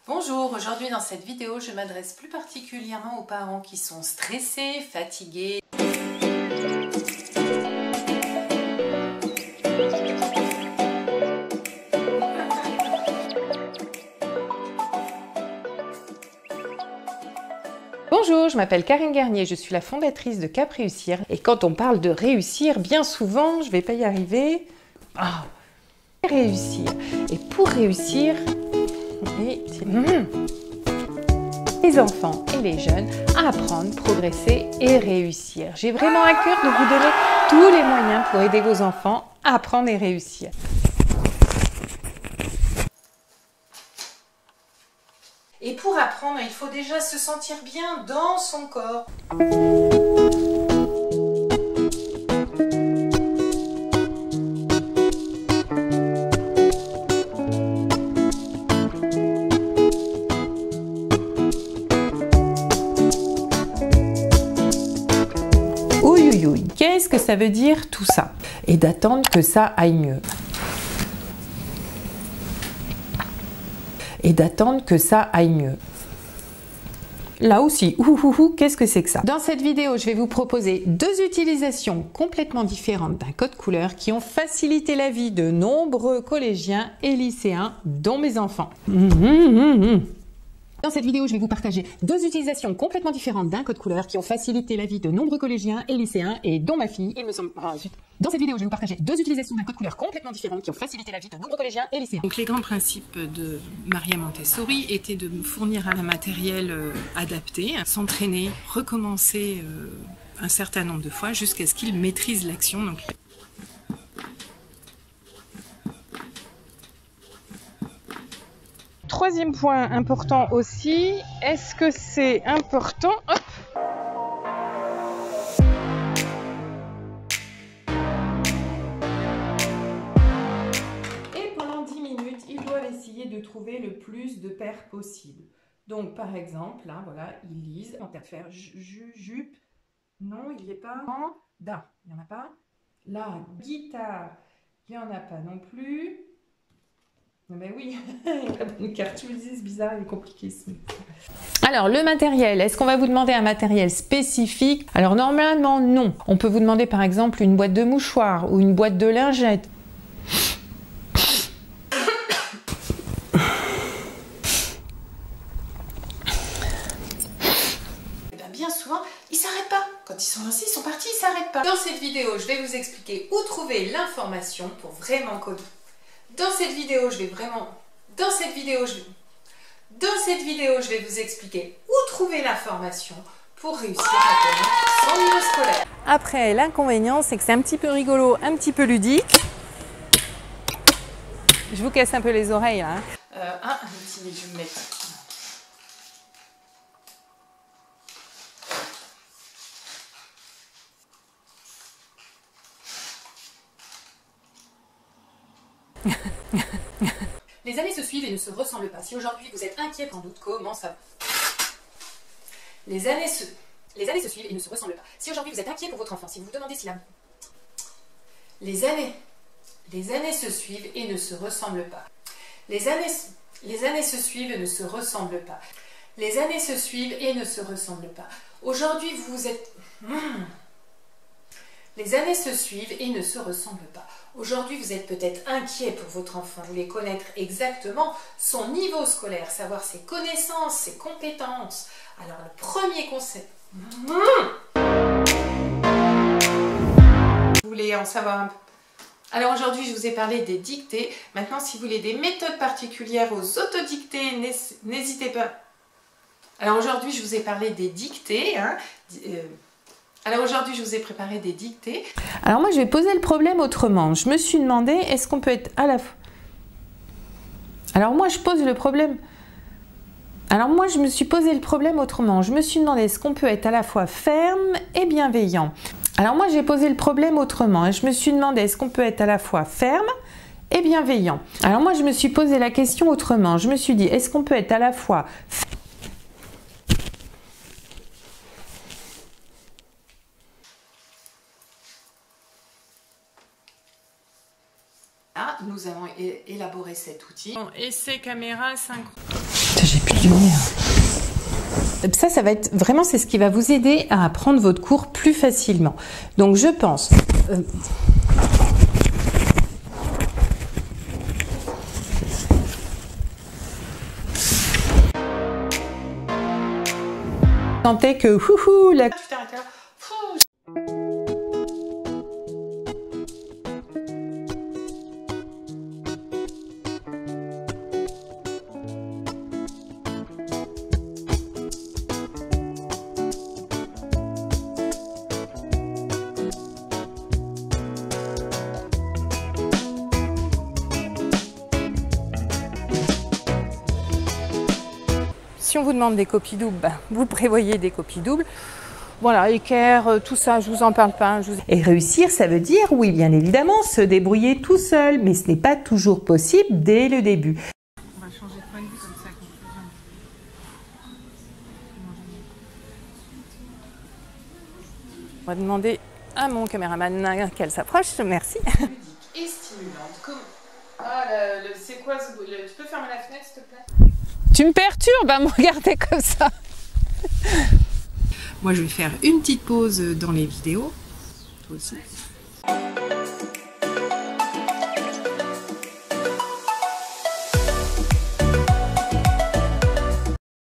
Bonjour, aujourd'hui dans cette vidéo, je m'adresse plus particulièrement aux parents qui sont stressés, fatigués. Bonjour, je m'appelle Karine Garnier, je suis la fondatrice de Cap Réussir. Et quand on parle de réussir, bien souvent, je ne vais pas y arriver. Réussir. Et pour réussir, les enfants et les jeunes à apprendre, progresser et réussir. J'ai vraiment à cœur de vous donner tous les moyens pour aider vos enfants à apprendre et réussir. Et pour apprendre, il faut déjà se sentir bien dans son corps. Ouïouïouï, qu'est-ce que ça veut dire tout ça? Et d'attendre que ça aille mieux. Et d'attendre que ça aille mieux. Là aussi, qu'est-ce que c'est que ça? Dans cette vidéo, je vais vous proposer deux utilisations complètement différentes d'un code couleur qui ont facilité la vie de nombreux collégiens et lycéens, dont mes enfants. Dans cette vidéo, je vais vous partager deux utilisations complètement différentes d'un code couleur qui ont facilité la vie de nombreux collégiens et lycéens, et dont ma fille, il me semble... Dans cette vidéo, je vais vous partager deux utilisations d'un code couleur complètement différentes qui ont facilité la vie de nombreux collégiens et lycéens. Donc les grands principes de Maria Montessori étaient de fournir un matériel adapté, s'entraîner, recommencer un certain nombre de fois jusqu'à ce qu'il maîtrise l'action. Donc, troisième point important aussi, est-ce que c'est important? Hop. Et pendant 10 minutes, ils doivent essayer de trouver le plus de paires possible. Donc par exemple, là, voilà, ils lisent, on va faire jupe, non, il n'y est pas, da, il n'y en a pas. Là, guitare, il n'y en a pas non plus. Ben oui, la bonne carte, je me dis, c'est bizarre, il est compliqué. Alors, le matériel, est-ce qu'on va vous demander un matériel spécifique? Alors, normalement, non. On peut vous demander, par exemple, une boîte de mouchoirs ou une boîte de lingettes. Et bien souvent, ils ne s'arrêtent pas. Quand ils sont lancés, ils sont partis, ils ne s'arrêtent pas. Dans cette vidéo, je vais vous expliquer où trouver l'information pour vraiment coder. Dans cette vidéo, je vais vous expliquer où trouver l'information pour réussir à connaître son niveau scolaire. Après, l'inconvénient, c'est que c'est un petit peu rigolo, un petit peu ludique. Je vous casse un peu les oreilles là. Un petit, je vais me mettre. Les années se suivent et ne se ressemblent pas. Si aujourd'hui vous êtes inquiet, sans doute, comment ça va? Les années se suivent et ne se ressemblent pas. Si aujourd'hui vous êtes inquiet pour votre enfant, si vous vous demandez si la... Les années se suivent et ne se ressemblent pas. Les années se suivent et ne se ressemblent pas. Les années se suivent et ne se ressemblent pas. Aujourd'hui vous êtes... Les années se suivent et ne se ressemblent pas. Aujourd'hui, vous êtes peut-être inquiet pour votre enfant. Vous voulez connaître exactement son niveau scolaire, savoir ses connaissances, ses compétences. Alors, le premier conseil... Vous voulez en savoir un peu? Alors, aujourd'hui, je vous ai parlé des dictées. Maintenant, si vous voulez des méthodes particulières aux autodictées, n'hésitez pas. Alors, aujourd'hui, je vous ai parlé des dictées, Alors aujourd'hui, je vous ai préparé des dictées. Alors moi, je vais poser le problème autrement. Je me suis demandé, est-ce qu'on peut être à la fois... Alors moi, je pose le problème... Alors moi, je me suis posé le problème autrement. Je me suis demandé, est-ce qu'on peut être à la fois ferme et bienveillant? Alors moi, j'ai posé le problème autrement. Je me suis demandé, est-ce qu'on peut être à la fois ferme et bienveillant? Alors moi, je me suis posé la question autrement. Je me suis dit, est-ce qu'on peut être à la fois... Nous avons élaboré cet outil. essai caméra synchro. j'ai plus de lumière. Ça va être vraiment, c'est ce qui va vous aider à apprendre votre cours plus facilement. Donc je pense... sentais que la... Tu t'arrêtes là. Si on vous demande des copies doubles, ben, vous prévoyez des copies doubles. Voilà, équerre, tout ça, je vous en parle pas. Et réussir, ça veut dire, oui, bien évidemment, se débrouiller tout seul, mais ce n'est pas toujours possible dès le début. On va changer de point de vue comme ça. On va demander à mon caméraman qu'elle s'approche, merci. Et stimulante, comme... Ah, c'est quoi ce... Tu peux fermer la fenêtre, s'il te plaît? Tu me perturbes à me regarder comme ça. Moi, je vais faire une petite pause dans les vidéos. Toi aussi.